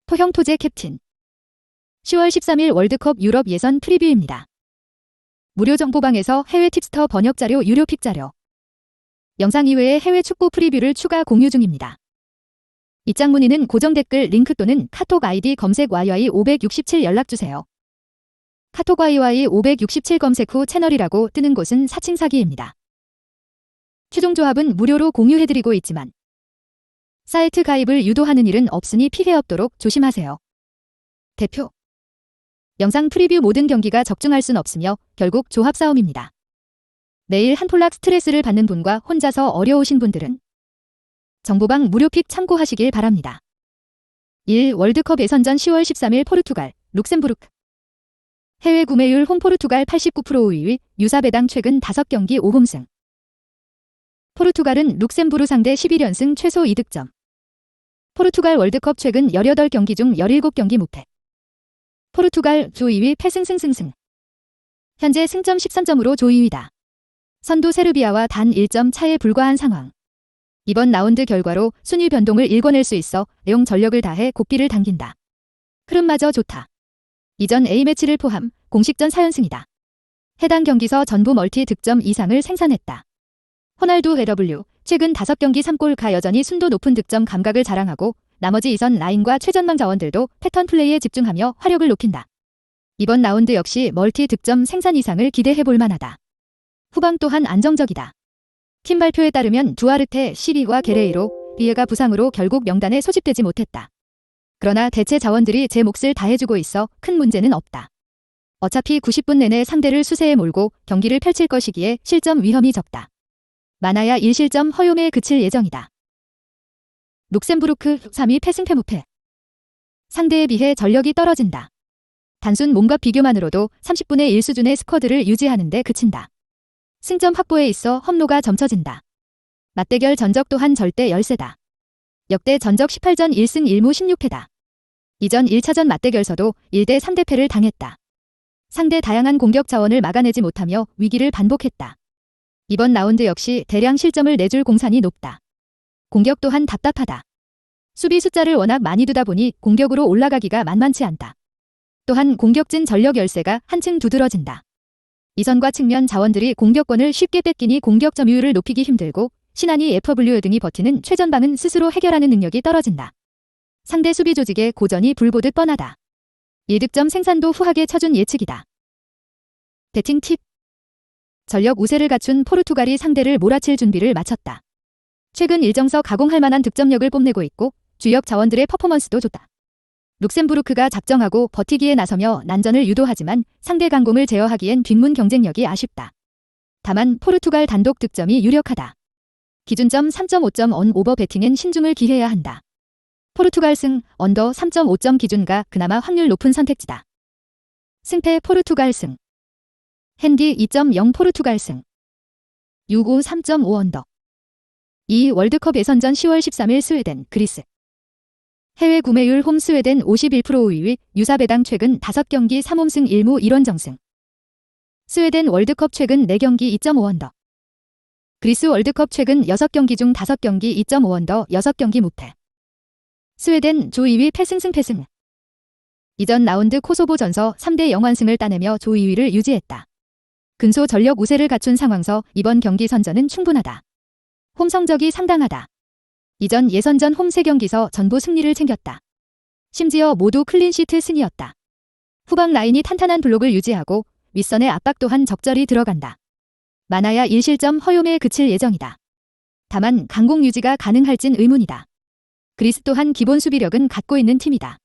토형 토제 캡틴 10월 13일 월드컵 유럽 예선 프리뷰입니다. 무료 정보방에서 해외 팁스터 번역자료 유료 픽자료 영상 이외에 해외 축구 프리뷰를 추가 공유 중입니다. 입장 문의는 고정 댓글 링크 또는 카톡 아이디 검색 YY567 연락주세요. 카톡 YY567 검색 후 채널이라고 뜨는 곳은 사칭 사기입니다. 최종 조합은 무료로 공유해드리고 있지만 사이트 가입을 유도하는 일은 없으니 피해 없도록 조심하세요. 대표 영상 프리뷰 모든 경기가 적중할 순 없으며 결국 조합 싸움입니다. 매일 한 폴락 스트레스를 받는 분과 혼자서 어려우신 분들은 정보방 무료 픽 참고하시길 바랍니다. 1. 월드컵 예선전 10월 13일 포르투갈, 룩셈부르크 해외 구매율 홈 포르투갈 89% 우위, 유사 배당 최근 5경기 5홈승 포르투갈은 룩셈부르 상대 11연승 최소 2득점 포르투갈 월드컵 최근 18경기 중 17경기 무패 포르투갈 조 2위 패승승승승 현재 승점 13점으로 조 2위다. 선두 세르비아와 단 1점 차에 불과한 상황. 이번 라운드 결과로 순위 변동을 읽어낼 수 있어 내용 전력을 다해 고삐를 당긴다. 흐름마저 좋다. 이전 A매치를 포함 공식전 4연승이다. 해당 경기서 전부 멀티 득점 이상을 생산했다. 호날두 LW 최근 5경기 3골 여전히 순도 높은 득점 감각을 자랑하고 나머지 이선 라인과 최전방 자원들도 패턴 플레이에 집중하며 화력을 높인다. 이번 라운드 역시 멀티 득점 생산 이상을 기대해볼 만하다. 후방 또한 안정적이다. 팀 발표에 따르면 두아르테, 시리와 게레이로, 리에가 부상으로 결국 명단에 소집되지 못했다. 그러나 대체 자원들이 제 몫을 다해주고 있어 큰 문제는 없다. 어차피 90분 내내 상대를 수세에 몰고 경기를 펼칠 것이기에 실점 위험이 적다. 많아야 1실점 허용에 그칠 예정이다. 룩셈부르크 3위 패승패 무패 상대에 비해 전력이 떨어진다. 단순 몸값 비교만으로도 30분의 1 수준의 스쿼드를 유지하는 데 그친다. 승점 확보에 있어 험로가 점쳐진다. 맞대결 전적 또한 절대 열세다. 역대 전적 18전 1승 1무 16패다. 이전 1차전 맞대결서도 1대 3대패를 당했다. 상대 다양한 공격 자원을 막아내지 못하며 위기를 반복했다. 이번 라운드 역시 대량 실점을 내줄 공산이 높다. 공격 또한 답답하다. 수비 숫자를 워낙 많이 두다 보니 공격으로 올라가기가 만만치 않다. 또한 공격진 전력 열세가 한층 두드러진다. 이선과 측면 자원들이 공격권을 쉽게 뺏기니 공격 점유율을 높이기 힘들고 신한이 FW 등이 버티는 최전방은 스스로 해결하는 능력이 떨어진다. 상대 수비 조직에 고전이 불보듯 뻔하다. 1득점 생산도 후하게 쳐준 예측이다. 배팅 팁 전력 우세를 갖춘 포르투갈이 상대를 몰아칠 준비를 마쳤다. 최근 일정서 가공할 만한 득점력을 뽐내고 있고 주력 자원들의 퍼포먼스도 좋다. 룩셈부르크가 작정하고 버티기에 나서며 난전을 유도하지만 상대 강공을 제어하기엔 뒷문 경쟁력이 아쉽다. 다만 포르투갈 단독 득점이 유력하다. 기준점 3.5점 언 오버 배팅엔 신중을 기해야 한다. 포르투갈 승 언더 3.5점 기준가 그나마 확률 높은 선택지다. 승패 포르투갈 승 핸디 2.0 포르투갈 승 6우 3.5 언더 2. 월드컵 예선전 10월 13일 스웨덴, 그리스 해외 구매율 홈 스웨덴 51% 우위, 유사 배당 최근 5경기 3홈승 1무 1원정승 스웨덴 월드컵 최근 4경기 2.5 언더 그리스 월드컵 최근 6경기 중 5경기 2.5 언더 6경기 무패 스웨덴 조 2위 패승승 패승 이전 라운드 코소보 전서 3대 0완승을 따내며 조 2위를 유지했다. 근소 전력 우세를 갖춘 상황서 이번 경기 선전은 충분하다. 홈 성적이 상당하다. 이전 예선전 홈 3경기서 전부 승리를 챙겼다. 심지어 모두 클린시트 승이었다. 후방 라인이 탄탄한 블록을 유지하고 윗선의 압박 또한 적절히 들어간다. 많아야 1실점 허용에 그칠 예정이다. 다만 강공 유지가 가능할진 의문이다. 그리스 또한 기본 수비력은 갖고 있는 팀이다.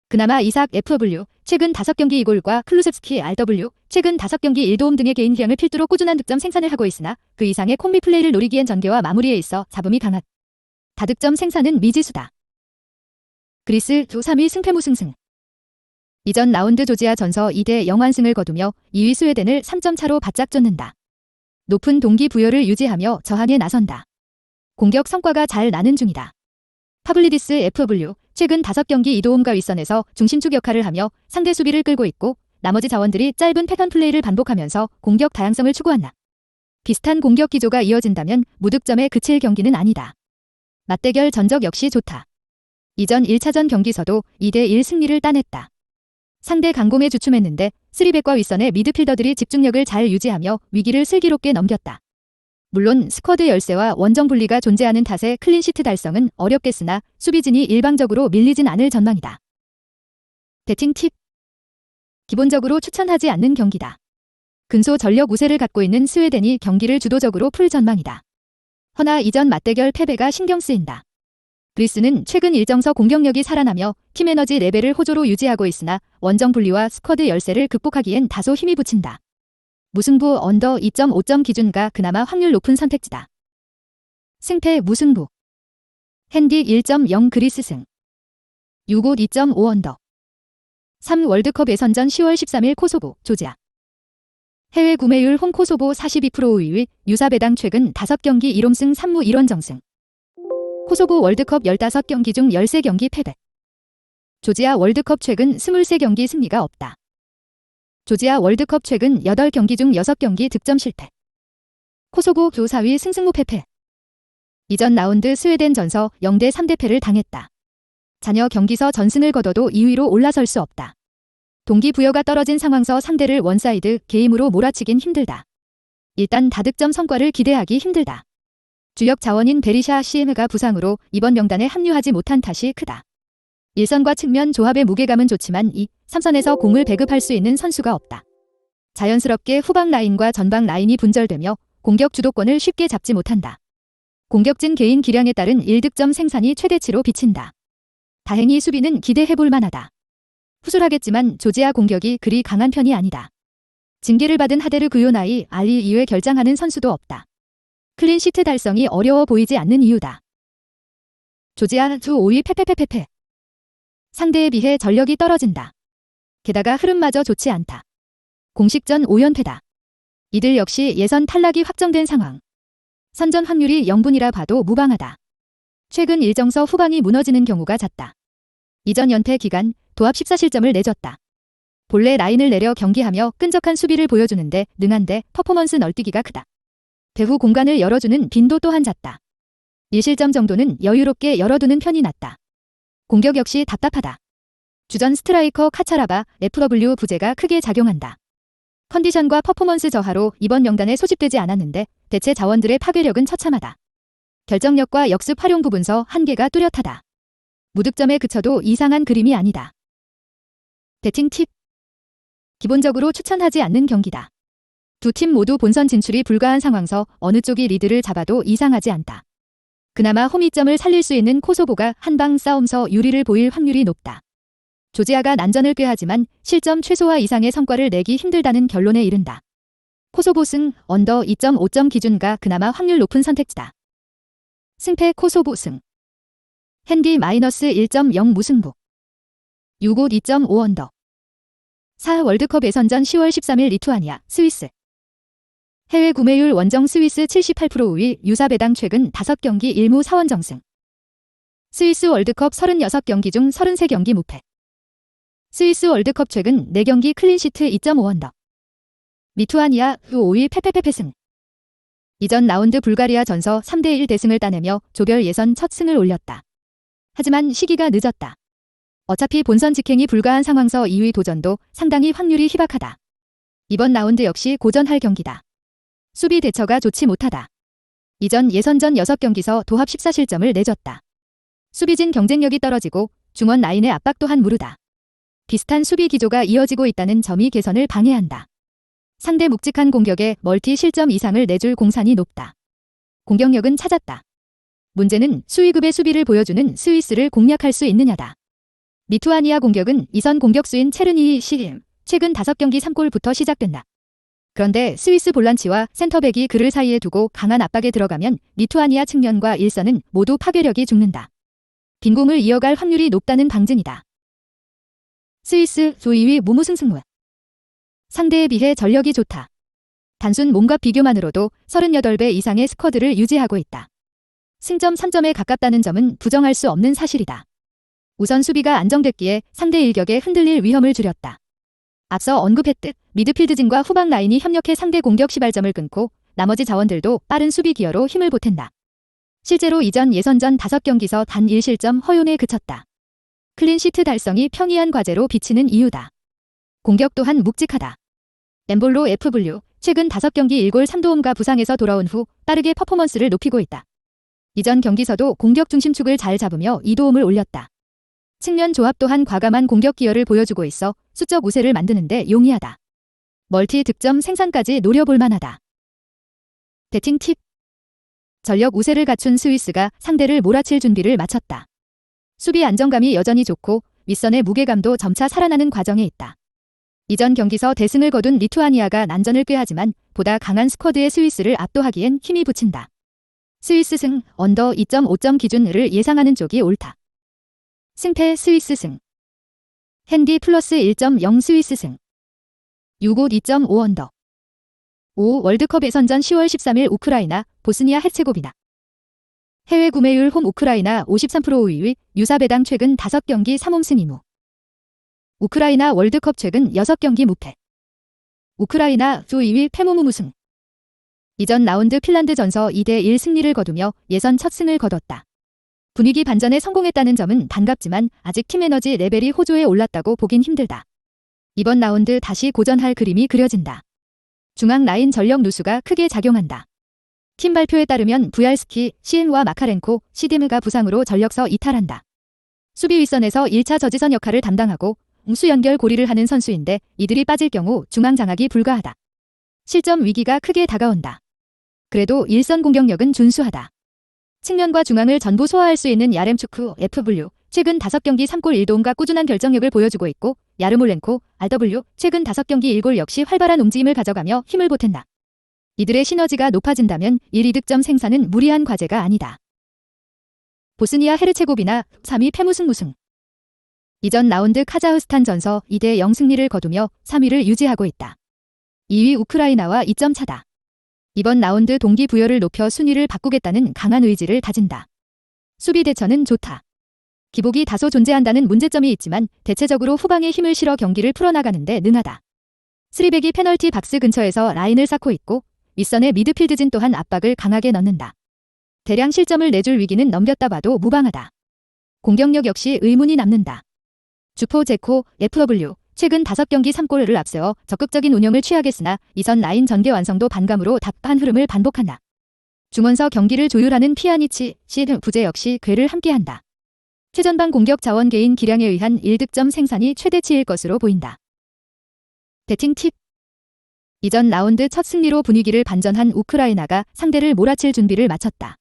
그나마 이삭 FW, 최근 5경기 2골과 클루셉스키 RW, 최근 5경기 1도움 등의 개인 기량을 필두로 꾸준한 득점 생산을 하고 있으나 그 이상의 콤비 플레이를 노리기엔 전개와 마무리에 있어 잡음이 강한 다득점 생산은 미지수다. 그리스 조 3위 승패무승승 이전 라운드 조지아 전서 2대 0완승을 거두며 2위 스웨덴을 3점 차로 바짝 쫓는다. 높은 동기부여를 유지하며 저항에 나선다. 공격 성과가 잘 나는 중이다. 파블리디스 FW, 최근 5경기 2도움과 윗선에서 중심축 역할을 하며 상대 수비를 끌고 있고 나머지 자원들이 짧은 패턴 플레이를 반복하면서 공격 다양성을 추구한다. 비슷한 공격 기조가 이어진다면 무득점에 그칠 경기는 아니다. 맞대결 전적 역시 좋다. 이전 1차전 경기서도 2대1 승리를 따냈다. 상대 강공에 주춤했는데 3백과 윗선의 미드필더들이 집중력을 잘 유지하며 위기를 슬기롭게 넘겼다. 물론 스쿼드 열세와 원정 분리가 존재하는 탓에 클린시트 달성은 어렵겠으나 수비진이 일방적으로 밀리진 않을 전망이다. 배팅 팁. 기본적으로 추천하지 않는 경기다. 근소 전력 우세를 갖고 있는 스웨덴이 경기를 주도적으로 풀 전망이다. 허나 이전 맞대결 패배가 신경 쓰인다. 그리스는 최근 일정서 공격력이 살아나며 팀 에너지 레벨을 호조로 유지하고 있으나 원정 분리와 스쿼드 열세를 극복하기엔 다소 힘이 부친다. 무승부 언더 2.5점 기준가 그나마 확률 높은 선택지다. 승패 무승부. 핸디 1.0 그리스 승. 6옷 2.5 언더. 3 월드컵 예선전 10월 13일 코소보, 조지아. 해외 구매율 홈 코소보 42% 5위, 유사 배당 최근 5경기 1홈승 3무 1원정승. 코소보 월드컵 15경기 중 13경기 패배. 조지아 월드컵 최근 23경기 승리가 없다. 조지아 월드컵 최근 8경기 중 6경기 득점 실패. 코소보 교 4위 승승무 패패. 이전 라운드 스웨덴 전서 0대 3대패를 당했다. 잔여 경기서 전승을 거둬도 2위로 올라설 수 없다. 동기부여가 떨어진 상황서 상대를 원사이드 게임으로 몰아치긴 힘들다. 일단 다득점 성과를 기대하기 힘들다. 주력 자원인 베리샤 CM가 부상으로 이번 명단에 합류하지 못한 탓이 크다. 일선과 측면 조합의 무게감은 좋지만 2, 3선에서 공을 배급할 수 있는 선수가 없다. 자연스럽게 후방 라인과 전방 라인이 분절되며 공격 주도권을 쉽게 잡지 못한다. 공격진 개인 기량에 따른 1득점 생산이 최대치로 비친다. 다행히 수비는 기대해볼 만하다. 후술하겠지만 조지아 공격이 그리 강한 편이 아니다. 징계를 받은 하데르 그요나이 알리 이외 결장하는 선수도 없다. 클린시트 달성이 어려워 보이지 않는 이유다. 조지아 주 5위 패패패패패. 상대에 비해 전력이 떨어진다. 게다가 흐름마저 좋지 않다. 공식전 5연패다. 이들 역시 예선 탈락이 확정된 상황. 선전 확률이 0분이라 봐도 무방하다. 최근 일정서 후방이 무너지는 경우가 잦다. 이전 연패 기간 도합 14실점을 내줬다. 본래 라인을 내려 경기하며 끈적한 수비를 보여주는데 능한데 퍼포먼스 널뛰기가 크다. 배후 공간을 열어주는 빈도 또한 잦다. 1실점 정도는 여유롭게 열어두는 편이 낫다. 공격 역시 답답하다. 주전 스트라이커 카차라바, FW 부재가 크게 작용한다. 컨디션과 퍼포먼스 저하로 이번 명단에 소집되지 않았는데 대체 자원들의 파괴력은 처참하다. 결정력과 역습 활용 부분서 한계가 뚜렷하다. 무득점에 그쳐도 이상한 그림이 아니다. 배팅 팁. 기본적으로 추천하지 않는 경기다. 두 팀 모두 본선 진출이 불가한 상황서 어느 쪽이 리드를 잡아도 이상하지 않다. 그나마 홈이점을 살릴 수 있는 코소보가 한방 싸움서 유리를 보일 확률이 높다. 조지아가 난전을 꾀하지만 실점 최소화 이상의 성과를 내기 힘들다는 결론에 이른다. 코소보 승 언더 2.5점 기준가 그나마 확률 높은 선택지다. 승패 코소보 승. 핸디 마이너스 1.0 무승부. 6옷 2.5 언더. 4 월드컵 예선전 10월 13일 리투아니아, 스위스. 해외 구매율 원정 스위스 78% 5위, 유사 배당 최근 5경기 1무 4원정승. 스위스 월드컵 36경기 중 33경기 무패. 스위스 월드컵 최근 4경기 클린시트 2.5 언더. 리투아니아 후 5위 패패패패 승. 이전 라운드 불가리아 전서 3대1 대승을 따내며 조별 예선 첫 승을 올렸다. 하지만 시기가 늦었다. 어차피 본선 직행이 불가한 상황서 2위 도전도 상당히 확률이 희박하다. 이번 라운드 역시 고전할 경기다. 수비 대처가 좋지 못하다. 이전 예선전 6경기서 도합 14실점을 내줬다. 수비진 경쟁력이 떨어지고 중원 라인의 압박 또한 무르다. 비슷한 수비 기조가 이어지고 있다는 점이 개선을 방해한다. 상대 묵직한 공격에 멀티 실점 이상을 내줄 공산이 높다. 공격력은 찾았다. 문제는 수위급의 수비를 보여주는 스위스를 공략할 수 있느냐다. 리투아니아 공격은 이선 공격수인 체르니히 시임, 최근 5경기 3골부터 시작된다. 그런데 스위스 볼란치와 센터백이 그를 사이에 두고 강한 압박에 들어가면 리투아니아 측면과 일선은 모두 파괴력이 죽는다. 빈공을 이어갈 확률이 높다는 방증이다. 스위스 조 2위 무무승승무. 상대에 비해 전력이 좋다. 단순 몸값 비교만으로도 38배 이상의 스쿼드를 유지하고 있다. 승점 3점에 가깝다는 점은 부정할 수 없는 사실이다. 우선 수비가 안정됐기에 상대 일격에 흔들릴 위험을 줄였다. 앞서 언급했듯 미드필드진과 후방 라인이 협력해 상대 공격 시발점을 끊고 나머지 자원들도 빠른 수비 기여로 힘을 보탠다. 실제로 이전 예선전 5경기서 단 1실점 허용에 그쳤다. 클린시트 달성이 평이한 과제로 비치는 이유다. 공격 또한 묵직하다. 엠볼로 FW, 최근 5경기 1골 3도움과 부상에서 돌아온 후 빠르게 퍼포먼스를 높이고 있다. 이전 경기서도 공격 중심축을 잘 잡으며 2도움을 올렸다. 측면 조합 또한 과감한 공격 기여를 보여주고 있어 수적 우세를 만드는데 용이하다. 멀티 득점 생산까지 노려볼 만하다. 배팅 팁. 전력 우세를 갖춘 스위스가 상대를 몰아칠 준비를 마쳤다. 수비 안정감이 여전히 좋고 윗선의 무게감도 점차 살아나는 과정에 있다. 이전 경기서 대승을 거둔 리투아니아가 난전을 꾀하지만 보다 강한 스쿼드의 스위스를 압도하기엔 힘이 붙인다. 스위스 승, 언더 2.5점 기준을 예상하는 쪽이 옳다. 승패 스위스 승. 핸디 플러스 1.0 스위스 승. 6옷 2.5 언더. 5. 월드컵 예선전 10월 13일 우크라이나, 보스니아 헤르체고비나. 해외 구매율 홈 우크라이나 53% 5위, 유사 배당 최근 5경기 3홈승 2무. 우크라이나 월드컵 최근 6경기 무패. 우크라이나 조 2위 패무무무승. 이전 라운드 핀란드 전서 2대1 승리를 거두며 예선 첫 승을 거뒀다. 분위기 반전에 성공했다는 점은 반갑지만 아직 팀 에너지 레벨이 호조에 올랐다고 보긴 힘들다. 이번 라운드 다시 고전할 그림이 그려진다. 중앙 라인 전력 누수가 크게 작용한다. 팀 발표에 따르면 부얄스키, 시엠과 마카렌코, 시디무가 부상으로 전력서 이탈한다. 수비 윗선에서 1차 저지선 역할을 담당하고 웅수 연결 고리를 하는 선수인데 이들이 빠질 경우 중앙 장악이 불가하다. 실점 위기가 크게 다가온다. 그래도 일선 공격력은 준수하다. 측면과 중앙을 전부 소화할 수 있는 야렘추크, FW, 최근 5경기 3골 1도움과 꾸준한 결정력을 보여주고 있고 야르몰렌코, RW, 최근 5경기 1골 역시 활발한 움직임을 가져가며 힘을 보탠다. 이들의 시너지가 높아진다면 1, 2득점 생산은 무리한 과제가 아니다. 보스니아 헤르체고비나 3위 패무승 무승. 이전 라운드 카자흐스탄 전서 2대0 승리를 거두며 3위를 유지하고 있다. 2위 우크라이나와 2점 차다. 이번 라운드 동기부여를 높여 순위를 바꾸겠다는 강한 의지를 다진다. 수비 대처는 좋다. 기복이 다소 존재한다는 문제점이 있지만 대체적으로 후방에 힘을 실어 경기를 풀어나가는데 능하다. 스리백이 페널티 박스 근처에서 라인을 쌓고 있고 윗선의 미드필드진 또한 압박을 강하게 넣는다. 대량 실점을 내줄 위기는 넘겼다 봐도 무방하다. 공격력 역시 의문이 남는다. 주포 제코, FW, 최근 5경기 3골을 앞세워 적극적인 운영을 취하겠으나 이선 라인 전개 완성도 반감으로 답답한 흐름을 반복한다. 중원서 경기를 조율하는 피아니치, 시드 부재 역시 궤를 함께한다. 최전방 공격 자원 개인 기량에 의한 1득점 생산이 최대치일 것으로 보인다. 배팅 팁. 이전 라운드 첫 승리로 분위기를 반전한 우크라이나가 상대를 몰아칠 준비를 마쳤다.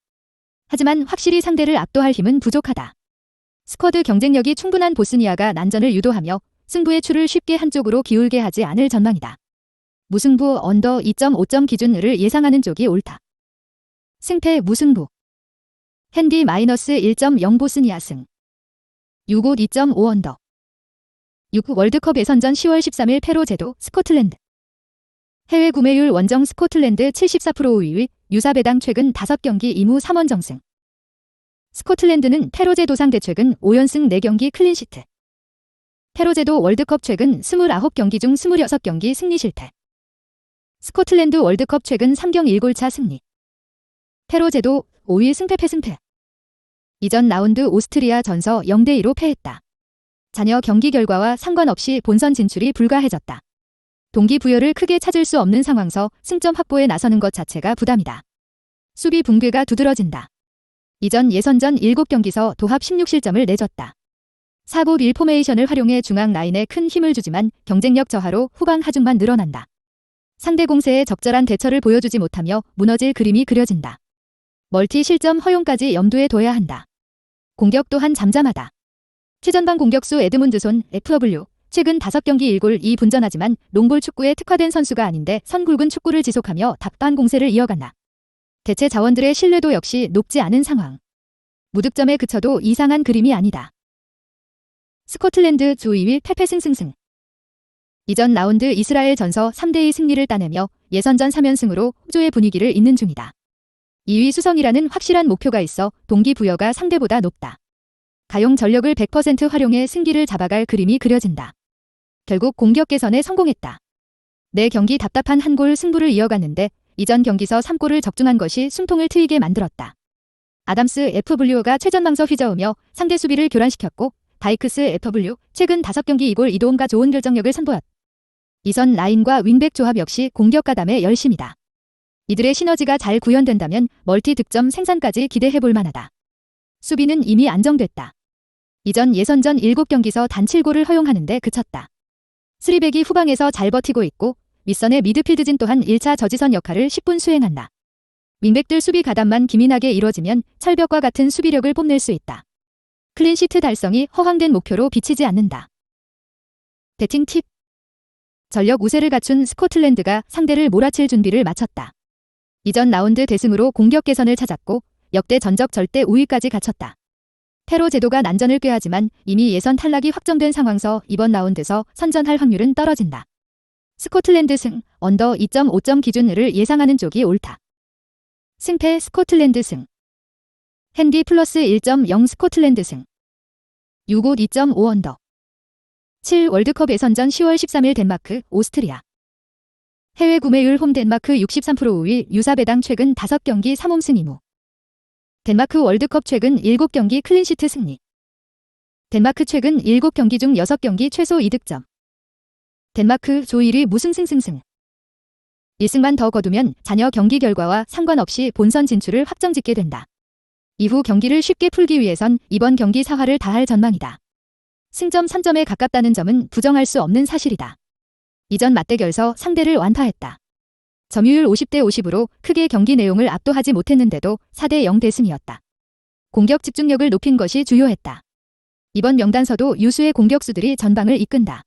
하지만 확실히 상대를 압도할 힘은 부족하다. 스쿼드 경쟁력이 충분한 보스니아가 난전을 유도하며 승부의 추를 쉽게 한쪽으로 기울게 하지 않을 전망이다. 무승부 언더 2.5점 기준을 예상하는 쪽이 옳다. 승패 무승부. 핸디 -1.0 보스니아 승. 6옷 2.5 언더. 6 월드컵 예선전 10월 13일 페로 제도 스코틀랜드. 해외 구매율 원정 스코틀랜드 74% 5위, 유사 배당 최근 5경기 2무 3원정승. 스코틀랜드는 페로제도 상대 최근 5연승 4경기 클린시트. 페로제도 월드컵 최근 29경기 중 26경기 승리 실패. 스코틀랜드 월드컵 최근 3경 1골차 승리. 페로제도 5위 승패 패승패. 이전 라운드 오스트리아 전서 0대2로 패했다. 잔여 경기 결과와 상관없이 본선 진출이 불가해졌다. 동기부여를 크게 찾을 수 없는 상황서 승점 확보에 나서는 것 자체가 부담이다. 수비 붕괴가 두드러진다. 이전 예선전 7경기서 도합 16실점을 내줬다. 4-5-1 포메이션을 활용해 중앙 라인에 큰 힘을 주지만 경쟁력 저하로 후방 하중만 늘어난다. 상대 공세에 적절한 대처를 보여주지 못하며 무너질 그림이 그려진다. 멀티 실점 허용까지 염두에 둬야 한다. 공격 또한 잠잠하다. 최전방 공격수 에드문드손, FW, 최근 5경기 1골 2분전하지만 롱볼 축구에 특화된 선수가 아닌데 선 굵은 축구를 지속하며 답답한 공세를 이어간다. 대체 자원들의 신뢰도 역시 높지 않은 상황. 무득점에 그쳐도 이상한 그림이 아니다. 스코틀랜드 조 2위 패패승승승. 이전 라운드 이스라엘 전서 3대2 승리를 따내며 예선전 3연승으로 호조의 분위기를 잇는 중이다. 2위 수성이라는 확실한 목표가 있어 동기부여가 상대보다 높다. 가용 전력을 100% 활용해 승기를 잡아갈 그림이 그려진다. 결국 공격 개선에 성공했다. 내 경기 답답한 한 골 승부를 이어갔는데 이전 경기서 3골을 적중한 것이 숨통을 트이게 만들었다. 아담스 FW가 최전방서 휘저으며 상대 수비를 교란시켰고 다이크스 FW 최근 5경기 2골 2도움과 좋은 결정력을 선보였다. 이선 라인과 윙백 조합 역시 공격 가담에 열심이다. 이들의 시너지가 잘 구현된다면 멀티 득점 생산까지 기대해볼 만하다. 수비는 이미 안정됐다. 이전 예선전 7경기서 단 7골을 허용하는 데 그쳤다. 스리백이 후방에서 잘 버티고 있고 윗선의 미드필드진 또한 1차 저지선 역할을 10분 수행한다. 윙백들 수비 가담만 기민하게 이뤄지면 철벽과 같은 수비력을 뽐낼 수 있다. 클린시트 달성이 허황된 목표로 비치지 않는다. 배팅 팁. 전력 우세를 갖춘 스코틀랜드가 상대를 몰아칠 준비를 마쳤다. 이전 라운드 대승으로 공격 개선을 찾았고 역대 전적 절대 우위까지 갖췄다. 패로 제도가 난전을 꾀하지만 이미 예선 탈락이 확정된 상황서 이번 라운드서 선전할 확률은 떨어진다. 스코틀랜드 승, 언더 2.5점 기준을 예상하는 쪽이 옳다. 승패 스코틀랜드 승. 핸디 플러스 1.0 스코틀랜드 승. 6옷 2.5 언더. 7 월드컵 예선전 10월 13일 덴마크, 오스트리아. 해외 구매율 홈 덴마크 63% 우위 유사배당 최근 5경기 3홈 승 2무. 덴마크 월드컵 최근 7경기 클린시트 승리. 덴마크 최근 7경기 중 6경기 최소 2득점. 덴마크 조 1위 무승승승승. 1승만 더 거두면 잔여 경기 결과와 상관없이 본선 진출을 확정짓게 된다. 이후 경기를 쉽게 풀기 위해선 이번 경기 사활을 다할 전망이다. 승점 3점에 가깝다는 점은 부정할 수 없는 사실이다. 이전 맞대결서 상대를 완파했다. 점유율 50대 50으로 크게 경기 내용을 압도하지 못했는데도 4대 0 대승이었다. 공격 집중력을 높인 것이 주요했다. 이번 명단서도 유수의 공격수들이 전방을 이끈다.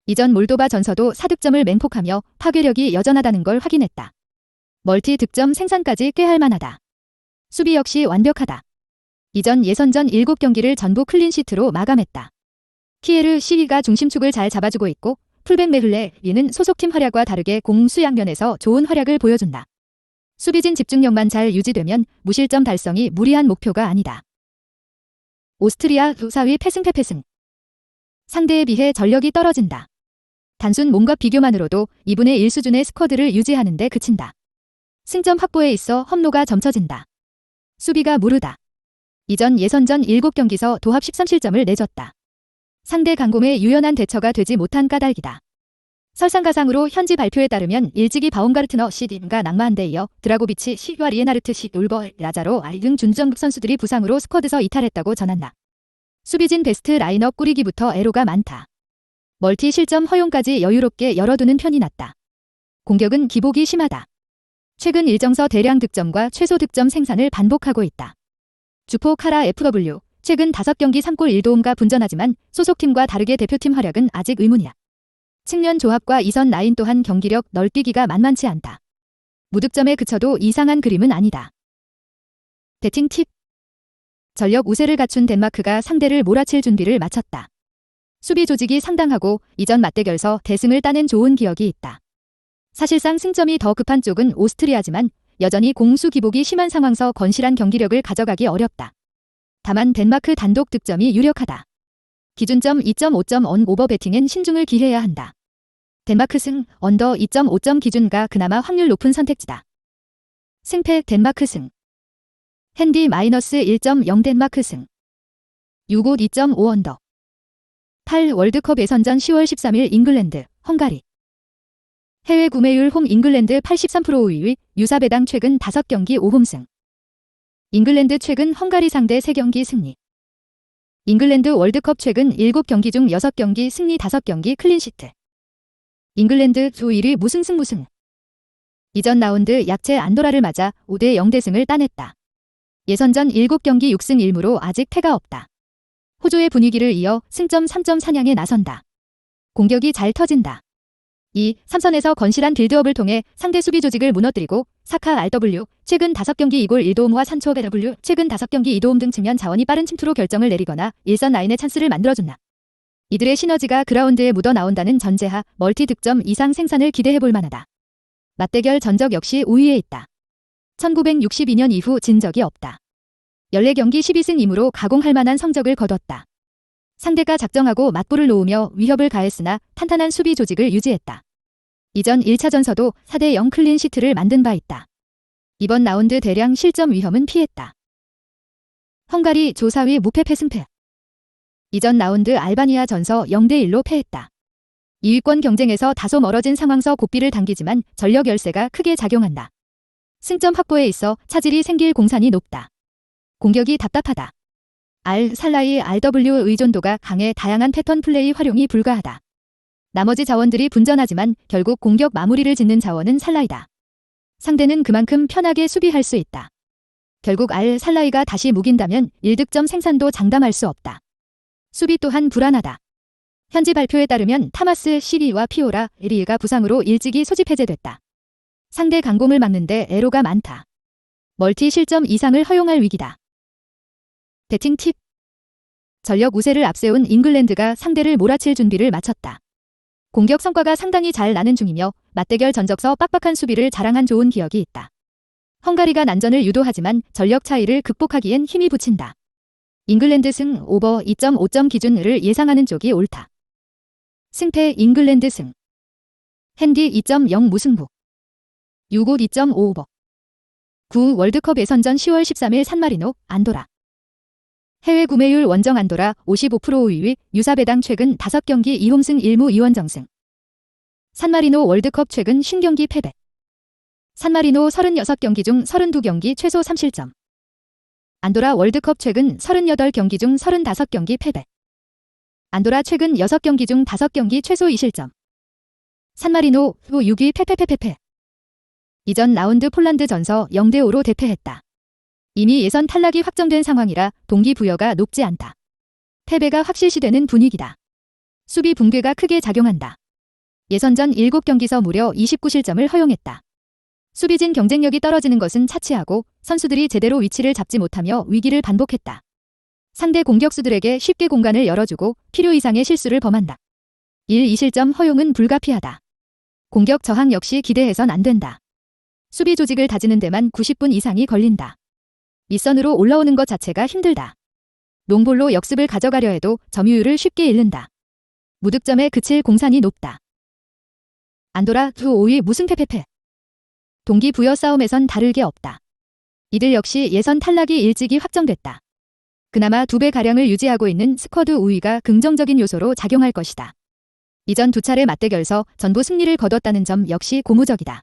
이전 몰도바 전서도 4득점을 맹폭하며 파괴력이 여전하다는 걸 확인했다. 멀티 득점 생산까지 꾀할 만하다. 수비 역시 완벽하다. 이전 예선전 7경기를 전부 클린시트로 마감했다. 키에르 시위가 중심축을 잘 잡아주고 있고 풀백 메흘레리는 소속팀 활약과 다르게 공 수양면에서 좋은 활약을 보여준다. 수비진 집중력만 잘 유지되면 무실점 달성이 무리한 목표가 아니다. 오스트리아 4위 패승. 상대에 비해 전력이 떨어진다. 단순 몸과 비교만으로도 2분의 1 수준의 스쿼드를 유지하는 데 그친다. 승점 확보에 있어 험로가 점쳐진다. 수비가 무르다. 이전 예선전 7경기서 도합 13실점을 내줬다. 상대 강공에 유연한 대처가 되지 못한 까닭이다. 설상가상으로 현지 발표에 따르면 일찍이 바움가르트너 시딘가 낭마한데 이어 드라고비치 시와 리에나르트 시 울버 라자로 등 준전급 선수들이 부상으로 스쿼드서 이탈했다고 전한다. 수비진 베스트 라인업 꾸리기부터 애로가 많다. 멀티 실점 허용까지 여유롭게 열어두는 편이 낫다. 공격은 기복이 심하다. 최근 일정서 대량 득점과 최소 득점 생산을 반복하고 있다. 주포 카라 FW 최근 5경기 3골 1도움과 분전하지만 소속팀과 다르게 대표팀 활약은 아직 의문이야. 측면 조합과 이선 라인 또한 경기력 널뛰기가 만만치 않다. 무득점에 그쳐도 이상한 그림은 아니다. 배팅 팁. 전력 우세를 갖춘 덴마크가 상대를 몰아칠 준비를 마쳤다. 수비 조직이 상당하고 이전 맞대결서 대승을 따낸 좋은 기억이 있다. 사실상 승점이 더 급한 쪽은 오스트리아지만 여전히 공수 기복이 심한 상황서 건실한 경기력을 가져가기 어렵다. 다만 덴마크 단독 득점이 유력하다. 기준점 2.5점 언 오버 배팅엔 신중을 기해야 한다. 덴마크 승, 언더 2.5점 기준가 그나마 확률 높은 선택지다. 승패 덴마크 승. 핸디 마이너스 1.0 덴마크 승. 6옷 2.5 언더. 8 월드컵 예선전 10월 13일 잉글랜드, 헝가리. 해외 구매율 홈 잉글랜드 83% 우위 유사배당 최근 5경기 5홈 승. 잉글랜드 최근 헝가리 상대 3경기 승리. 잉글랜드 월드컵 최근 7경기 중 6경기 승리 5경기 클린시트. 잉글랜드 조 1위 무승. 이전 라운드 약체 안도라를 맞아 5대 0 대승을 따냈다. 예선전 7경기 6승 1무로 아직 패가 없다. 호조의 분위기를 이어 승점 3점 사냥에 나선다. 공격이 잘 터진다. 2. 3선에서 건실한 빌드업을 통해 상대 수비 조직을 무너뜨리고 사카 RW 최근 5경기 2골 1도움과 산초 BW 최근 5경기 2도움 등 측면 자원이 빠른 침투로 결정을 내리거나 일선 라인의 찬스를 만들어준다. 이들의 시너지가 그라운드에 묻어나온다는 전제하 멀티 득점 이상 생산을 기대해볼 만하다. 맞대결 전적 역시 우위에 있다. 1962년 이후 진 적이 없다. 14경기 12승 2무로 가공할 만한 성적을 거뒀다. 상대가 작정하고 맞불을 놓으며 위협을 가했으나 탄탄한 수비 조직을 유지했다. 이전 1차전서도 4대0 클린시트를 만든 바 있다. 이번 라운드 대량 실점 위험은 피했다. 헝가리 조 4위 무패 패승패. 이전 라운드 알바니아 전서 0대1로 패했다. 2위권 경쟁에서 다소 멀어진 상황서 고삐를 당기지만 전력 열세가 크게 작용한다. 승점 확보에 있어 차질이 생길 공산이 높다. 공격이 답답하다. 살라이 RW 의존도가 강해 다양한 패턴 플레이 활용이 불가하다. 나머지 자원들이 분전하지만 결국 공격 마무리를 짓는 자원은 살라이다. 상대는 그만큼 편하게 수비할 수 있다. 결국 살라이가 다시 무긴다면 1득점 생산도 장담할 수 없다. 수비 또한 불안하다. 현지 발표에 따르면 타마스 시리와 피오라 에리가 부상으로 일찍이 소집 해제됐다. 상대 강공을 막는데 애로가 많다. 멀티 실점 이상을 허용할 위기다. 배팅 팁. 전력 우세를 앞세운 잉글랜드가 상대를 몰아칠 준비를 마쳤다. 공격 성과가 상당히 잘 나는 중이며 맞대결 전적서 빡빡한 수비를 자랑한 좋은 기억이 있다. 헝가리가 난전을 유도하지만 전력 차이를 극복하기엔 힘이 붙인다. 잉글랜드 승 오버 2.5점 기준을 예상하는 쪽이 옳다. 승패 잉글랜드 승. 핸디 2.0 무승부. 6옷 2.5 오버. 9 월드컵 예선전 10월 13일 산마리노 안도라. 해외 구매율 원정 안도라 55% 5위, 유사배당 최근 5경기 2홈승 1무 2원정승. 산마리노 월드컵 최근 50경기 패배. 산마리노 36경기 중 32경기 최소 3실점. 안도라 월드컵 최근 38경기 중 35경기 패배. 안도라 최근 6경기 중 5경기 최소 2실점. 산마리노 후 6위 패패패패패. 이전 라운드 폴란드 전서 0대5로 대패했다. 이미 예선 탈락이 확정된 상황이라 동기부여가 높지 않다. 패배가 확실시되는 분위기다. 수비 붕괴가 크게 작용한다. 예선전 7경기서 무려 29실점을 허용했다. 수비진 경쟁력이 떨어지는 것은 차치하고 선수들이 제대로 위치를 잡지 못하며 위기를 반복했다. 상대 공격수들에게 쉽게 공간을 열어주고 필요 이상의 실수를 범한다. 2실점 허용은 불가피하다. 공격 저항 역시 기대해선 안 된다. 수비 조직을 다지는 데만 90분 이상이 걸린다. 밑선으로 올라오는 것 자체가 힘들다. 롱볼로 역습을 가져가려 해도 점유율을 쉽게 잃는다. 무득점에 그칠 공산이 높다. 안도라 두 5위 무승패패패. 동기부여 싸움에선 다를 게 없다. 이들 역시 예선 탈락이 일찍이 확정됐다. 그나마 2배가량을 유지하고 있는 스쿼드 우위가 긍정적인 요소로 작용할 것이다. 이전 2차례 맞대결서 전부 승리를 거뒀다는 점 역시 고무적이다.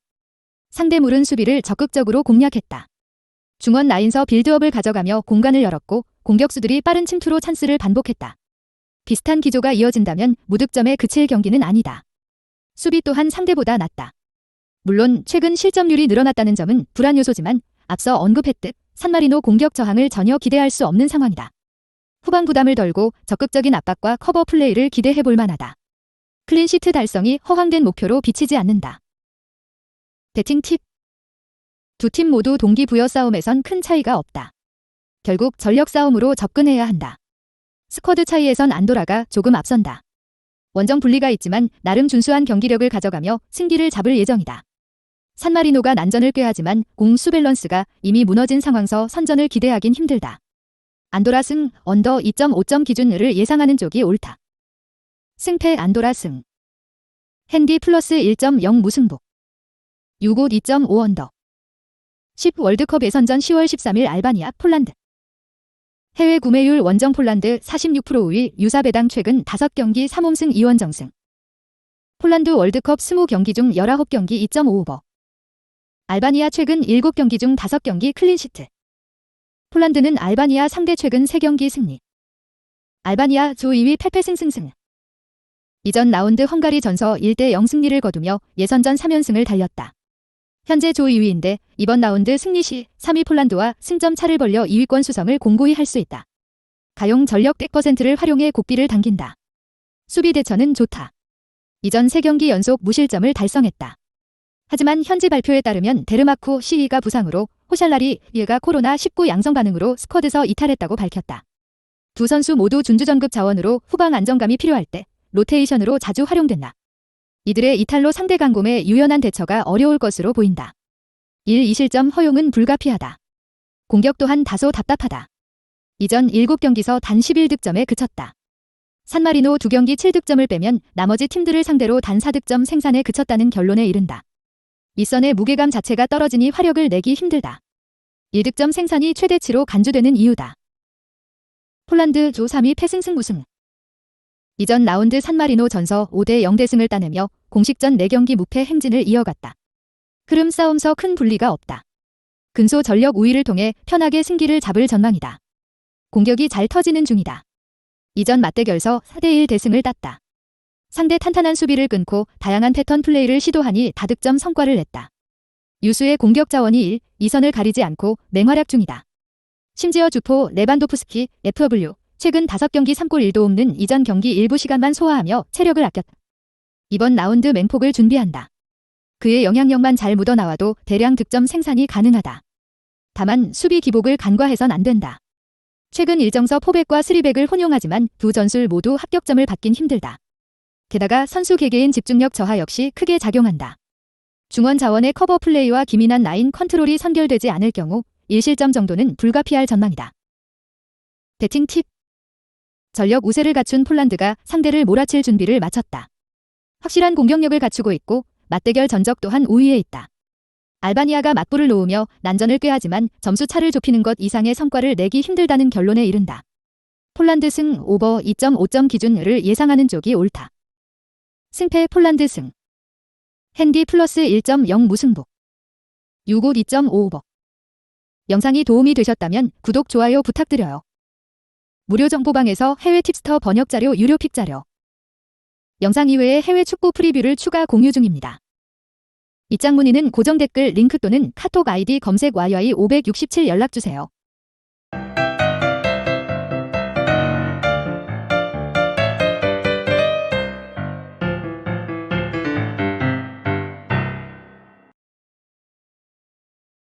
상대물은 수비를 적극적으로 공략했다. 중원 라인서 빌드업을 가져가며 공간을 열었고 공격수들이 빠른 침투로 찬스를 반복했다. 비슷한 기조가 이어진다면 무득점에 그칠 경기는 아니다. 수비 또한 상대보다 낫다. 물론 최근 실점률이 늘어났다는 점은 불안 요소지만 앞서 언급했듯 산마리노 공격 저항을 전혀 기대할 수 없는 상황이다. 후방 부담을 덜고 적극적인 압박과 커버 플레이를 기대해볼 만하다. 클린시트 달성이 허황된 목표로 비치지 않는다. 배팅 팁. 두 팀 모두 동기부여 싸움에선 큰 차이가 없다. 결국 전력 싸움으로 접근해야 한다. 스쿼드 차이에선 안도라가 조금 앞선다. 원정 분리가 있지만 나름 준수한 경기력을 가져가며 승기를 잡을 예정이다. 산마리노가 난전을 꾀하지만 공수 밸런스가 이미 무너진 상황서 선전을 기대하긴 힘들다. 안도라 승 언더 2.5점 기준을 예상하는 쪽이 옳다. 승패 안도라 승. 핸디 플러스 1.0 무승부. 6옷 2.5 언더. 10 월드컵 예선전 10월 13일 알바니아 폴란드. 해외 구매율 원정 폴란드 46% 5위, 유사배당 최근 5경기 3홈승 2원정승. 폴란드 월드컵 20경기 중 19경기 2.5 오버. 알바니아 최근 7경기 중 5경기 클린시트. 폴란드는 알바니아 상대 최근 3경기 승리. 알바니아 조 2위 패패승승승. 이전 라운드 헝가리 전서 1대0 승리를 거두며 예선전 3연승을 달렸다. 현재 조 2위인데 이번 라운드 승리 시 3위 폴란드와 승점 차를 벌려 2위권 수성을 공고히 할 수 있다. 가용 전력 100%를 활용해 고삐를 당긴다. 수비 대처는 좋다. 이전 3경기 연속 무실점을 달성했다. 하지만 현지 발표에 따르면 데르마코 시이가 부상으로 호샬라리 얘가 코로나19 양성 반응으로 스쿼드서 이탈했다고 밝혔다. 두 선수 모두 준주전급 자원으로 후방 안정감이 필요할 때 로테이션으로 자주 활용된다. 이들의 이탈로 상대 강곰의 유연한 대처가 어려울 것으로 보인다. 2실점 허용은 불가피하다. 공격 또한 다소 답답하다. 이전 7경기서 단 11득점에 그쳤다. 산마리노 2경기 7득점을 빼면 나머지 팀들을 상대로 단 4득점 생산에 그쳤다는 결론에 이른다. 윗선의 무게감 자체가 떨어지니 화력을 내기 힘들다. 1득점 생산이 최대치로 간주되는 이유다. 폴란드 조 3위 패승승 무승. 이전 라운드 산마리노 전서 5대 0대승을 따내며 공식전 4경기 무패 행진을 이어갔다. 흐름 싸움서 큰 분리가 없다. 근소 전력 우위를 통해 편하게 승기를 잡을 전망이다. 공격이 잘 터지는 중이다. 이전 맞대결서 4대1 대승을 땄다. 상대 탄탄한 수비를 끊고 다양한 패턴 플레이를 시도하니 다득점 성과를 냈다. 유수의 공격 자원이 1, 2선을 가리지 않고 맹활약 중이다. 심지어 주포 레반도프스키, FW, 최근 5경기 3골 1도 없는 이전 경기 일부 시간만 소화하며 체력을 아꼈다. 이번 라운드 맹폭을 준비한다. 그의 영향력만 잘 묻어나와도 대량 득점 생산이 가능하다. 다만 수비 기복을 간과해선 안 된다. 최근 일정서 포백과 스리백을 혼용하지만 두 전술 모두 합격점을 받긴 힘들다. 게다가 선수 개개인 집중력 저하 역시 크게 작용한다. 중원 자원의 커버 플레이와 기민한 라인 컨트롤이 선결되지 않을 경우 1실점 정도는 불가피할 전망이다. 배팅 팁. 전력 우세를 갖춘 폴란드가 상대를 몰아칠 준비를 마쳤다. 확실한 공격력을 갖추고 있고 맞대결 전적 또한 우위에 있다. 알바니아가 맞불을 놓으며 난전을 꾀하지만 점수 차를 좁히는 것 이상의 성과를 내기 힘들다는 결론에 이른다. 폴란드 승 오버 2.5점 기준을 예상하는 쪽이 옳다. 승패 폴란드 승. 핸디 플러스 1.0 무승부. 유고 2.5 오버. 영상이 도움이 되셨다면 구독, 좋아요 부탁드려요. 무료 정보방에서 해외 팁스터 번역 자료, 유료 픽 자료. 영상 이외에 해외 축구 프리뷰를 추가 공유 중입니다. 입장 문의는 고정 댓글 링크 또는 카톡 아이디 검색 YY567 연락주세요.